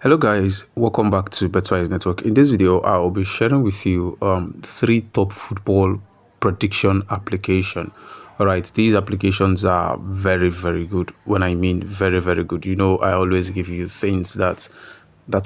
Hello guys, welcome back to Betwise Network. In this video, I'll be sharing with you three top football prediction application. All right, these applications are very good. When I mean very good, you know, I always give you things that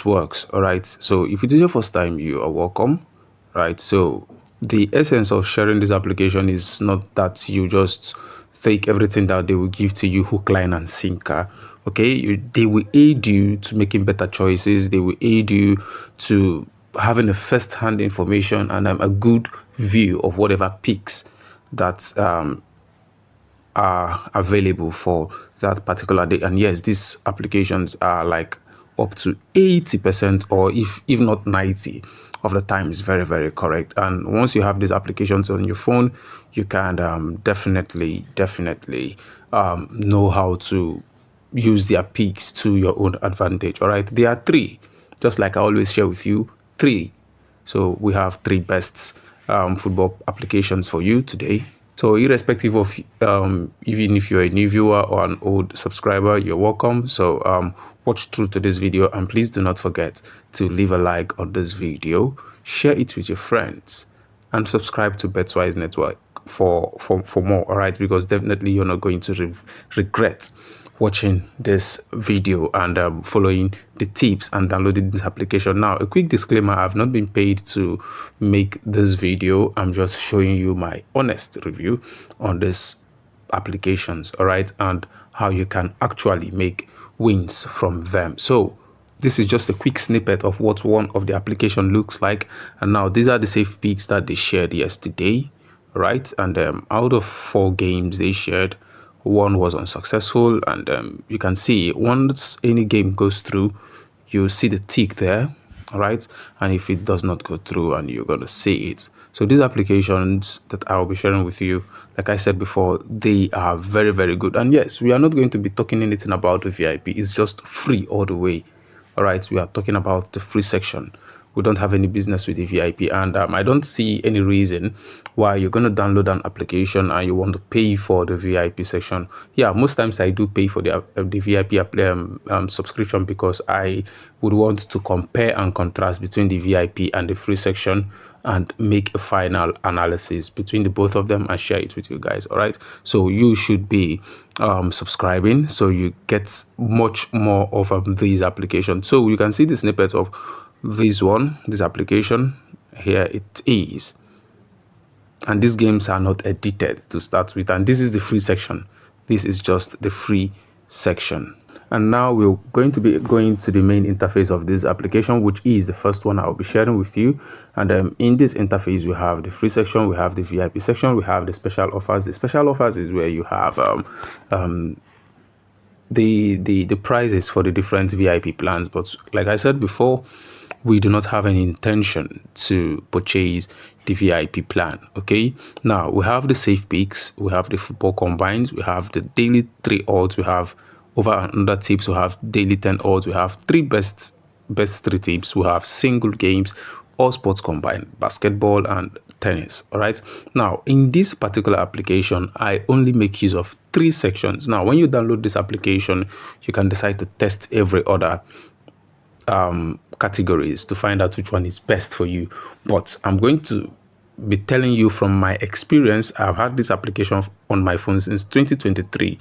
works. All right, so if it is your first time, you are welcome. Right, so the essence of sharing this application is not that you just take everything that they will give to you hook, line and sinker. Okay, they will aid you to making better choices. They will aid you to having a first-hand information and a good view of whatever picks that are available for that particular day. And yes, these applications are like up to 80% or if not 90 of the time is very correct. And once you have these applications on your phone, you can definitely know how to use their picks to your own advantage. All right, there are three, just like I always share with you, three. So we have three best football applications for you today. So irrespective of even if you're a new viewer or an old subscriber, you're welcome. So watch through to this video and please do not forget to leave a like on this video, share it with your friends and subscribe to Betwise Network for more. All right, because definitely you're not going to regret watching this video and following the tips and downloading this application. Now, a quick disclaimer: I've not been paid to make this video. I'm just showing you my honest review on these applications, all right, and how you can actually make wins from them. So this is just a quick snippet of what one of the application looks like. And now these are the safe picks that they shared yesterday, right? And out of 4 games they shared, one was unsuccessful. And you can see once any game goes through, you see the tick there, all right? And if it does not go through, and you're going to see it. So these applications that I'll be sharing with you, like I said before, they are very good. And yes, we are not going to be talking anything about the VIP. It's just free all the way. All right, we are talking about the free section. We don't have any business with the VIP, and I don't see any reason why you're going to download an application and you want to pay for the VIP section. Yeah, most times I do pay for the VIP subscription because I would want to compare and contrast between the VIP and the free section and make a final analysis between the both of them and share it with you guys. All right, so you should be subscribing so you get much more of these applications. So you can see the snippet of this application here. It is, and these games are not edited to start with, and this is the free section. This is just the free section. And now we're going to be going to the main interface of this application, which is the first one I'll be sharing with you. And in this interface, we have the free section, we have the VIP section, we have the special offers. The special offers is where you have the prices for the different VIP plans. But like I said before, we do not have any intention to purchase the VIP plan. Okay, now we have the safe picks, we have the football combines, we have the daily 3 odds, we have over and under tips, we have daily 10 odds, we have best 3 tips, we have single games, all sports combined, basketball and tennis. All right, now in this particular application, I only make use of 3 sections. Now when you download this application, you can decide to test every other categories to find out which one is best for you. But I'm going to be telling you from my experience. I've had this application on my phone since 2023,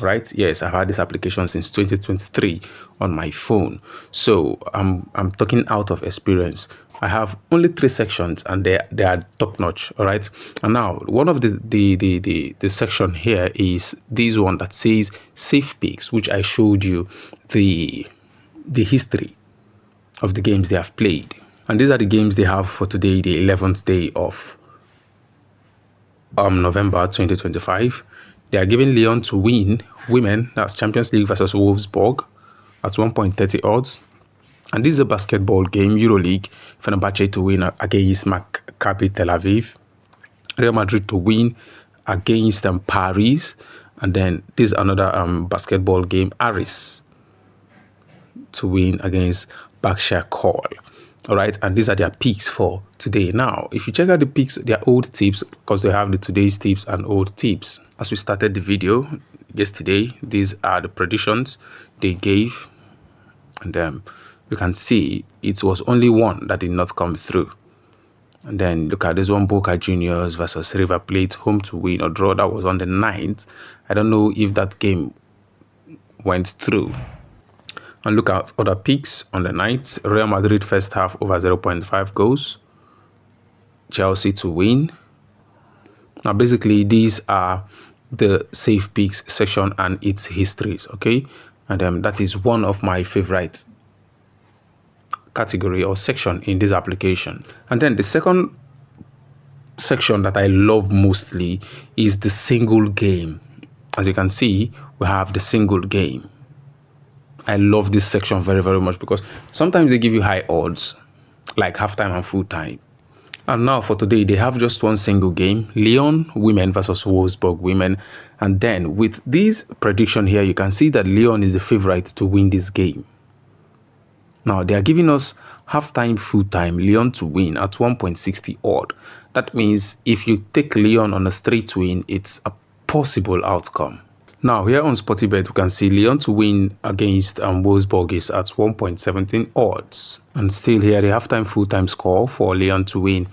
right? Yes, I've had this application since 2023 on my phone. So I'm talking out of experience. I have only 3 sections and they are top notch. All right, and now one of the section here is this one that says safe picks, which I showed you the history of the games they have played. And these are the games they have for today, the 11th day of November 2025. They are giving Lyon to win women, that's Champions League versus Wolfsburg, at 1.30 odds. And this is a basketball game, EuroLeague, Fenerbahce to win against Maccabi Tel Aviv, Real Madrid to win against Paris. And then this is another basketball game, Aris to win against Başakşehir. All right, and these are their picks for today. Now, if you check out the picks, their old tips, because they have the today's tips and old tips. As we started the video yesterday, these are the predictions they gave, and you can see it was only one that did not come through. And then look at this one, Boca Juniors versus River Plate, home to win or draw. That was on the 9th. I don't know if that game went through. And look at other picks on the 9th. Real Madrid first half over 0.5 goals. Chelsea to win. Now, basically, these are the safe picks section and its histories, okay? And that is one of my favorite category or section in this application. And then the second section that I love mostly is the single game. As you can see, we have the single game. I love this section very, very much because sometimes they give you high odds, like halftime and full time. And now for today, they have just one single game, Lyon women versus Wolfsburg women. And then with this prediction here, you can see that Lyon is the favorite to win this game. Now, they are giving us halftime, full time, Lyon to win at 1.60 odd. That means if you take Lyon on a straight win, it's a possible outcome. Now, here on Sportybet, we can see Lyon to win against Wolfsburg is at 1.17 odds. And still here, the halftime full-time score for Lyon to win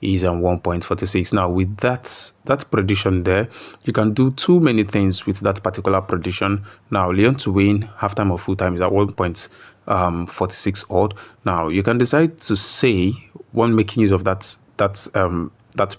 is 1.46. Now, with that prediction there, you can do too many things with that particular prediction. Now, Lyon to win halftime or full-time is at 1.46 odd. Now, you can decide to say, when making use of that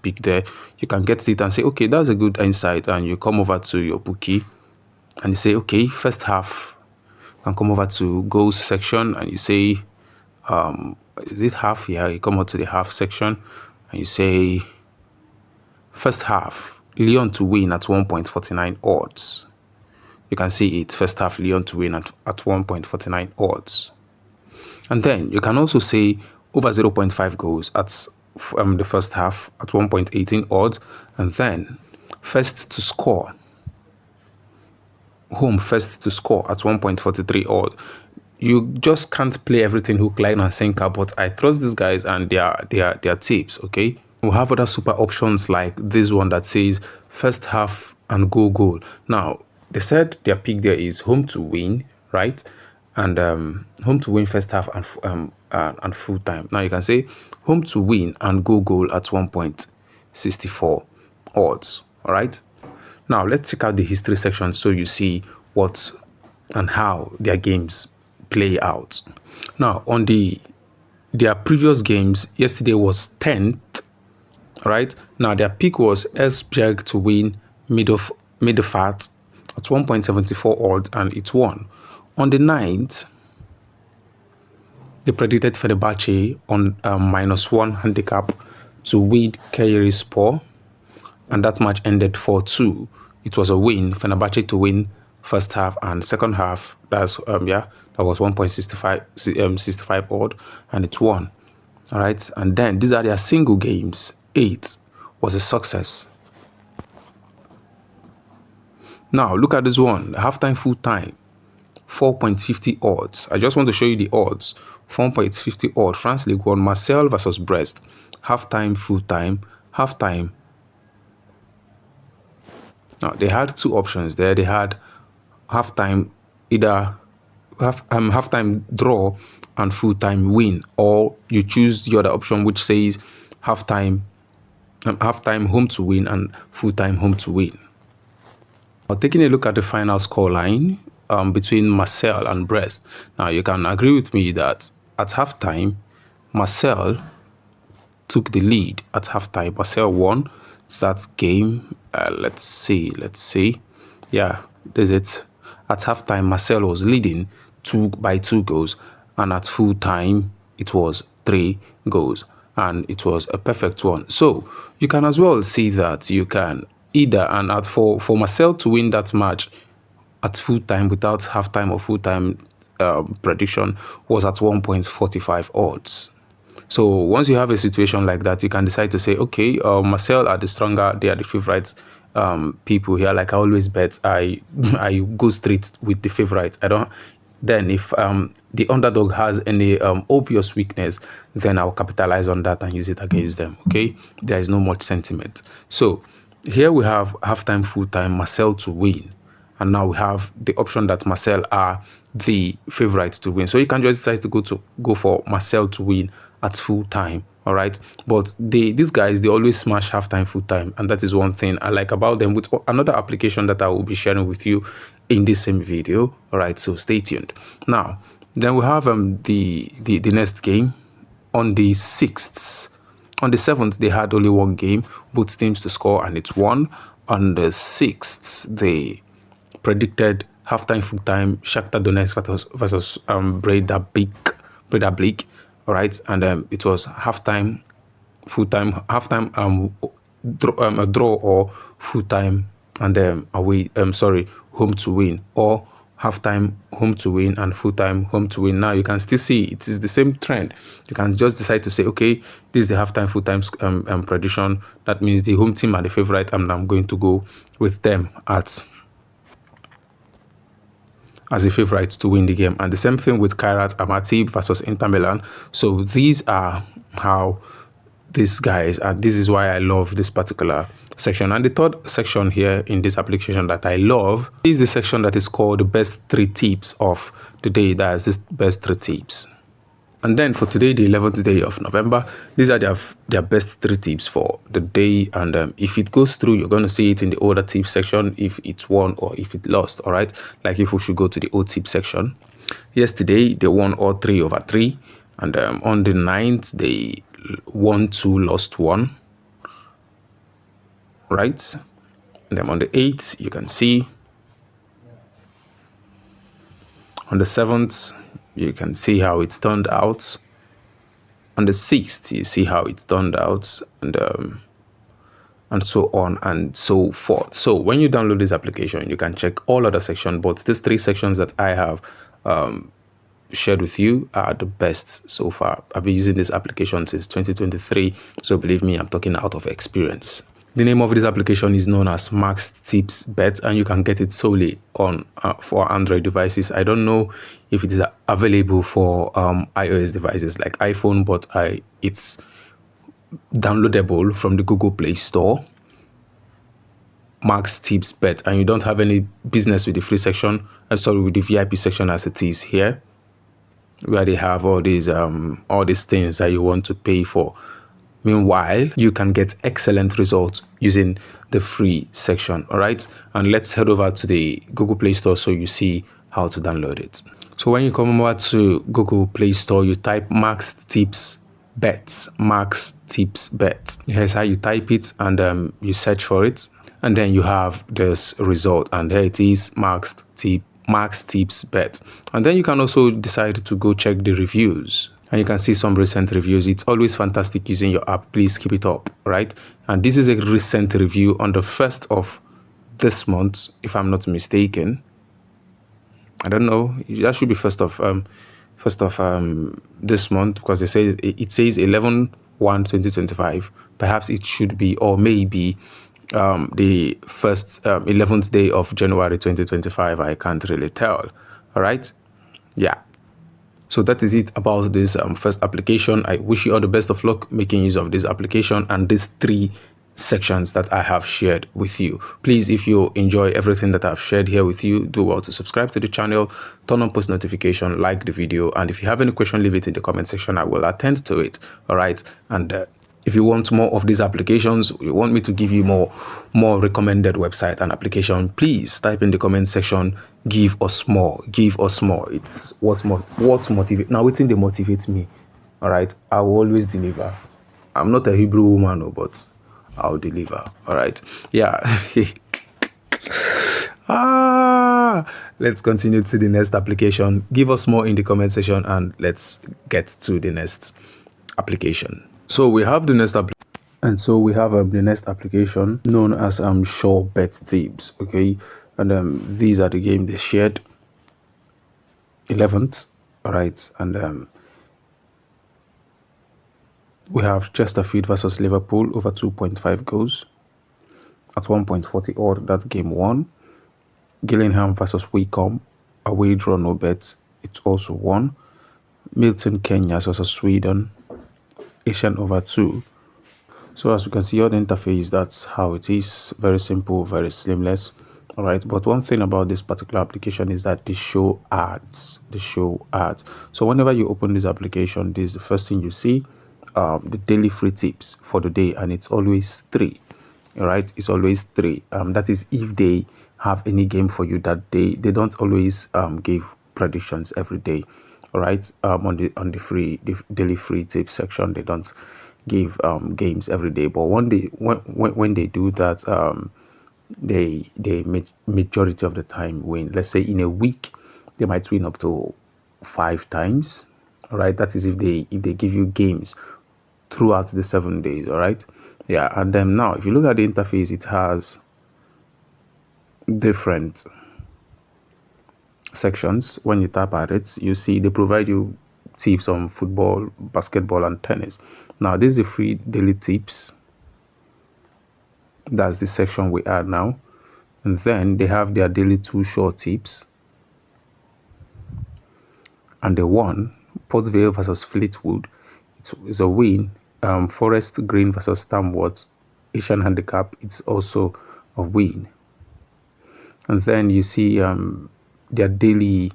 pick there, you can get it and say, okay, that's a good insight, and you come over to your bookie and you say, okay, first half. You can come over to goals section and you say, is it half? Yeah, you come out to the half section and you say first half, Lyon to win at 1.49 odds. You can see it, first half, Lyon to win at 1.49 odds. And then you can also say over 0.5 goals at the first half at 1.18 odds. And then first to score, home first to score at 1.43 odds. You just can't play everything hook, line, and sinker, but I trust these guys and their tips, okay? We have other super options like this one that says first half and goal. Now, they said their pick there is home to win, right? And home to win first half and full time. Now, you can say home to win and goal at 1.64 odds, all right? Now, let's check out the history section so you see what and how their games play out. Now, on their previous games, yesterday was 10th, right? Now, their pick was Esbjerg to win Middelfart at 1.74 odds, and it won. On the 9th, they predicted Fenerbahce on -1 handicap to win Kayserispor, and that match ended 4-2. It was a win. Fenerbahce to win first half and second half. That was 1.65 odd, and it won. All right, and then these are their single games. 8 was a success. Now look at this one, halftime, full time, 4.50 odds. I just want to show you the odds. 4.50 odd. France League 1, Marseille versus Brest, halftime, full time, halftime. Now, they had two options there. They had halftime, either halftime draw and full-time win, or you choose the other option which says halftime home to win and full-time home to win. Now, taking a look at the final scoreline between Marseille and Brest. Now, you can agree with me that at halftime, Marseille took the lead at halftime. Marseille won that game. Let's see. Yeah, there's it. At halftime, Marseille was leading by 2 goals, and at full time, it was 3 goals, and it was a perfect one. So you can as well see that you can either, and for Marseille to win that match at full time without halftime or full time prediction was at 1.45 odds. So once you have a situation like that, you can decide to say, okay, Marseille are the stronger, they are the favorites people here. Like I always bet, I go straight with the favorite. Then if the underdog has any obvious weakness, then I'll capitalize on that and use it against them, okay? There is no much sentiment. So here we have halftime, full time, Marseille to win. and now we have the option that Marseille are the favorites to win. So you can just decide to go for Marseille to win at full time. All right, but these guys, they always smash halftime, full time, and that is one thing I like about them. With another application that I will be sharing with you in this same video. All right, so stay tuned. Now, then we have the next game on the 6th. On the 7th, they had only one game, both teams to score, and it's won. On the 6th, they predicted halftime, full time, Shakhtar Donetsk versus Breda Blik. All right, and it was halftime, full time, halftime, a draw, or full time, and away. Home to win, or halftime home to win and full time home to win. Now you can still see it is the same trend. You can just decide to say, okay, this is the halftime, full time prediction. That means the home team are the favorite, and I'm going to go with them as a favorite to win the game. And the same thing with Kairat Almaty versus Inter Milan. So these are how these guys, and this is why I love this particular section. And the third section here in this application that I love is the section that is called the best 3 tips of the day. That is this best 3 tips. And then for today, the 11th day of November, these are their best 3 tips for the day. And if it goes through, you're going to see it in the older tips section, if it won or if it lost. All right, like if we should go to the old tip section. Yesterday, they won all 3/3. And on the 9th, they won 2, lost 1. Right, and then on the 8th, you can see. On the 7th, you can see how it turned out. On the 6th, you see how it turned out, and so on and so forth. So when you download this application, you can check all other sections, but these 3 sections that I have shared with you are the best so far. I've been using this application since 2023, so believe me, I'm talking out of experience. The name of this application is known as Max Tips Bet, and you can get it solely on for Android devices. I don't know if it is available for iOS devices like iPhone, but it's downloadable from the Google Play Store. Max Tips Bet, and you don't have any business with the free section. With the VIP section as it is here, where they have all these things that you want to pay for. Meanwhile, you can get excellent results using the free section. All right, and let's head over to the Google Play Store so you see how to download it. So when you come over to Google Play Store, you type Max Tips Bet. Max Tips Bet. Here's how you type it, and you search for it, and then you have this result, and there it is, Max Tips Bet. And then you can also decide to go check the reviews. And you can see some recent reviews. It's always fantastic using your app. Please keep it up, right? And this is a recent review on the 1st of this month, if I'm not mistaken. I don't know. That should be 1st of this month, because it says 11/1/2025. Perhaps it should be, or maybe the first 11th day of January 2025. I can't really tell. All right. Yeah. So that is it about this first application. I wish you all the best of luck making use of this application and these 3 sections that I have shared with you. Please, if you enjoy everything that I've shared here with you, do well to subscribe to the channel, turn on post notification, like the video, and if you have any question, leave it in the comment section. I will attend to it. All right. And if you want more of these applications, you want me to give you more recommended website and application, please type in the comment section, give us more. It's what motivate. Now, waiting they motivate me. All right, I will always deliver. I'm not a Hebrew woman, but I'll deliver. All right, yeah. Let's continue to the next application. Give us more in the comment section, and let's get to the next application. So we have the next the next application known as Sure Bet Tips. Okay, and these are the games they shared. 11th, all right, and we have Chesterfield versus Liverpool over 2.5 goals at 1.40 odd. That game won. Gillingham versus Wycombe, away draw, no bet. It's also won. Milton Keynes versus Sweden, Asian over 2. So as you can see on the interface, that's how it is. Very simple, very seamless. All right, but one thing about this particular application is that they show ads. So whenever you open this application, this is the first thing you see, the daily free tips for the day, and it's always three. All right, it's always three. That is if they have any game for you that day. They don't always give predictions every day. All right, on the daily free tips section, they don't give games every day. But one day when they do that, they majority of the time win. Let's say in a week they might win up to 5 times. All right, that is if they give you games throughout the 7 days. All right, yeah. And then now if you look at the interface, it has different sections. When you tap at it, you see they provide you tips on football, basketball, and tennis. Now this is the free daily tips. That's the section we are now. And then they have their daily Too Short tips. And the one, Port Vale versus Fleetwood, it's a win. Forest Green versus Tamworth, Asian Handicap, it's also a win. And then you see their daily,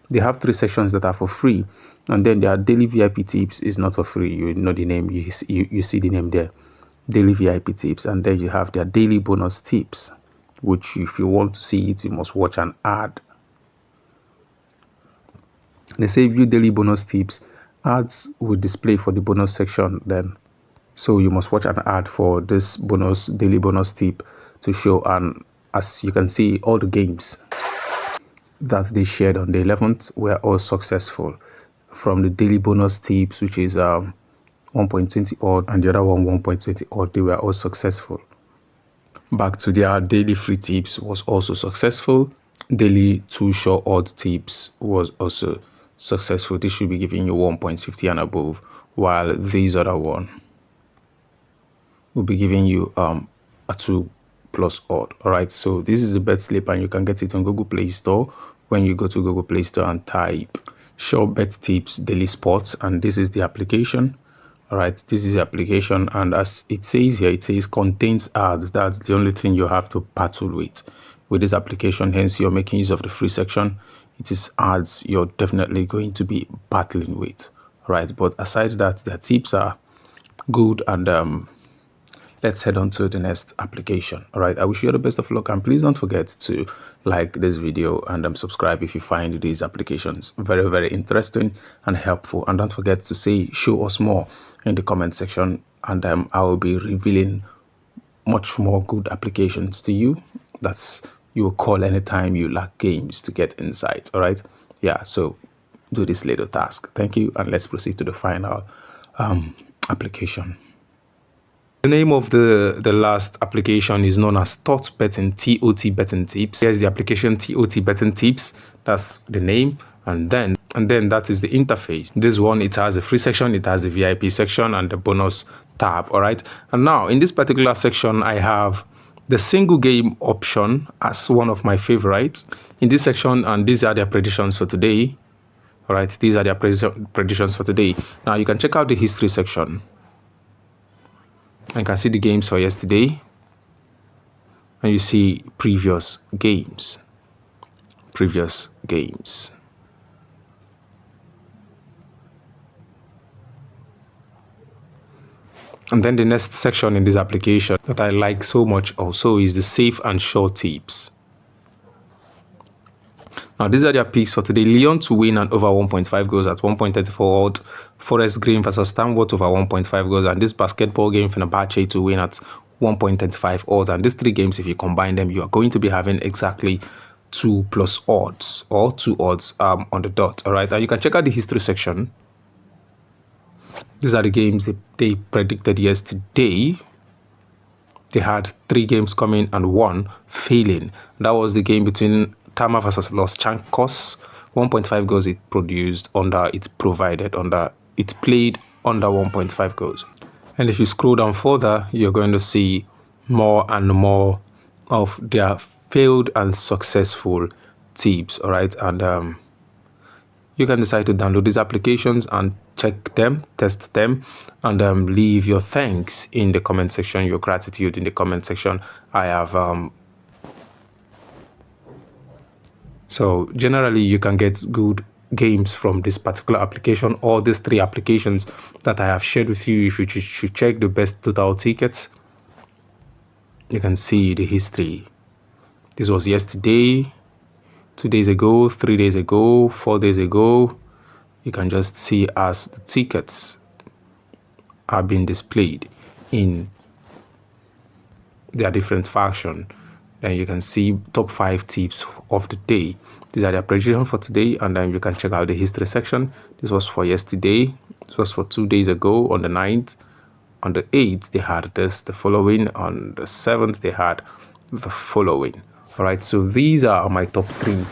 they have 3 sections that are for free. And then their daily VIP tips is not for free. You know the name, you see the name there, daily VIP tips. And then you have their daily bonus tips, which if you want to see it, you must watch an ad. They say view daily bonus tips. Ads will display for the bonus section then. So you must watch an ad for this daily bonus tip to show. And as you can see, all the games that they shared on the 11th were all successful. From the daily bonus tips, which is 1.20 odd, and the other one 1.20 odd, they were all successful. Back to their daily free tips was also successful. Daily Too Short odd tips was also successful. This should be giving you 1.50 and above, while these other one will be giving you a 2 plus odd. All right, so this is the bet slip, and you can get it on Google Play Store. When you go to Google Play Store and type Sure Bet Tips Daily Sports, and this is the application. All right, this is the application, and as it says here, it says contains ads. That's the only thing you have to battle with this application. Hence, you're making use of the free section. It is ads you're definitely going to be battling with. All right, but aside that, the tips are good, and let's head on to the next application. All right, I wish you the best of luck, and please don't forget to like this video and subscribe if you find these applications very, very interesting and helpful. And don't forget to say show us more in the comment section, and I will be revealing much more good applications to you. That's you will call anytime you lack games to get insights. All right, yeah, so do this little task. Thank you, and let's proceed to the final application. The name of the last application is known as TOT Betting, TOT Betting Tips. Here's the application TOT Betting Tips. That's the name. And then that is the interface. This one, it has a free section, it has a VIP section, and the bonus tab. All right. And now in this particular section, I have the single game option as one of my favorites in this section, and these are their predictions for today. All right, these are their predictions for today. Now you can check out the history section. I can see the games for yesterday, and you see previous games. And then the next section in this application that I like so much also is the safe and sure tips. Now these are their picks for today. Lyon to win and over 1.5 goals at 1.34 odd. Forest Green versus Tamworth over 1.5 goals. And this basketball game, Fenerbahce to win at 1.35 odds. And these 3 games, if you combine them, you are going to be having exactly 2 plus odds, or 2 odds on the dot. All right, and you can check out the history section. These are the games they predicted yesterday. They had 3 games coming and 1 failing. That was the game between Tama versus Los Chancos. 1.5 goals it played under 1.5 goals. And if you scroll down further, you're going to see more and more of their failed and successful tips. All right, and you can decide to download these applications and check them, test them, and leave your thanks in the comment section, your gratitude in the comment section. I have So generally you can get good games from this particular application, or these 3 applications that I have shared with you. If you should check the best total tickets, you can see the history. This was yesterday, 2 days ago, 3 days ago, 4 days ago. You can just see as the tickets are being displayed in their different faction. Then you can see top 5 tips of the day. These are their prediction for today, and then you can check out the history section. This was for yesterday. This was for 2 days ago on the 9th. On the 8th, they had this. The following, on the 7th, they had the following. All right, so these are my top 3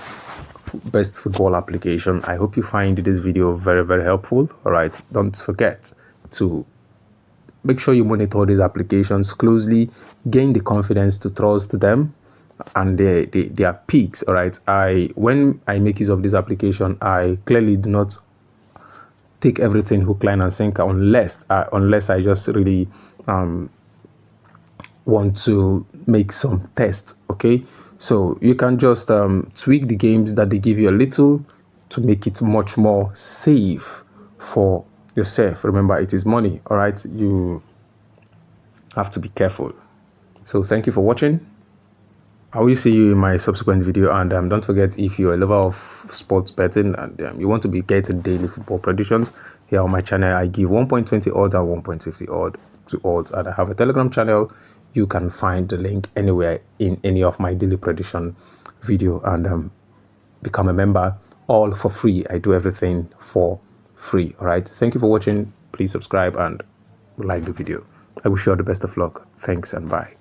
best football application. I hope you find this video very, very helpful. All right, don't forget to make sure you monitor these applications closely, gain the confidence to trust them and their peaks. All right, when I make use of this application, I clearly do not take everything hook, line and sinker unless I just really want to make some tests. Okay, so you can just tweak the games that they give you a little to make it much more safe for yourself. Remember, it is money. All right, you have to be careful. So thank you for watching. I will see you in my subsequent video, and don't forget, if you're a lover of sports betting and you want to be getting daily football predictions, here on my channel I give 1.20 odds and 1.50 odd to odds, and I have a Telegram channel. You can find the link anywhere in any of my daily prediction video, and become a member, all for free. I do everything for free. All right, thank you for watching. Please subscribe and like the video. I wish you all the best of luck. Thanks and bye.